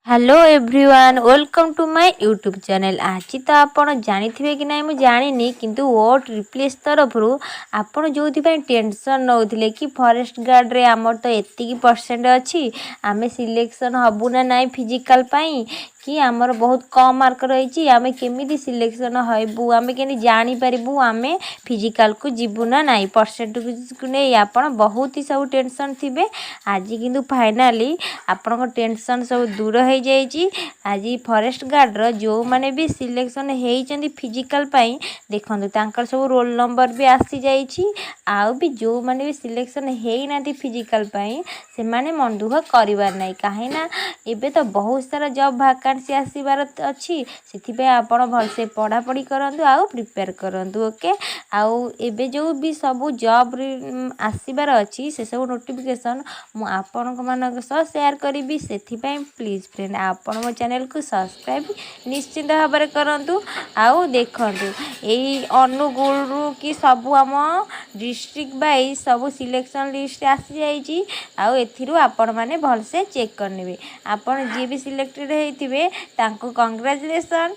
Hello everyone welcome to my YouTube channel. आज तो आपण जानिथिबे कि नहीं मुझे जानिनी किंतु वोट रिप्लेस तरफ आपण जो टेंशन नौथिले कि फॉरेस्ट गार्ड रे आमर तो एतिकी परसेंट अच्छी आमे सिलेक्शन हबु ना नहीं फिजिकल पाई कि आमर बहुत कम मार्क रही आमे केमिति सिलेक्शन हबु आमे केनि जानि परिबु आमे फिजिकल को जीवु ना नहीं परसेंट को नहीं आपण बहुत ही सब टेंशन थिबे। आज किंतु फाइनाली आपण को टेंशन सब दूर हो जाइए। आज फॉरेस्ट गार्ड रो जो माने भी सिलेक्शन होती फिजिकल पाई देखंतु तांकर सब रोल नंबर भी आसी जाइए। आउ भी जो माने भी सिलेक्शन होना फिजिकल पाई से माने मन दुख करिवार नहीं कहीं ना एबे तो बहुत सारा जॉब वैकेंसी आसीबार अच्छी से आपण भलसे पढ़ापढ़ी करंतु आउ प्रिपेयर करंतु ओके। आउ एबे जो भी सब जॉब आसीबार अच्छी से सब नोटिफिकेशन मु आपण मानक सह शेयर करी से प्लीज फ्रेंड आपण मो चैनल को सब्सक्राइब निश्चिंत भाव में करंतु। आउ देखंतु एई अनुगुल कि सब आम डिस्ट्रिक्ट वाइज सब सिलेक्शन लिस्ट आसी जाइए। आउ एथिरु आपण माने भलसे चेक करनेबे आपण जे भी सिलेक्टेड होइतिबे तांको कांग्रेचुलेशन।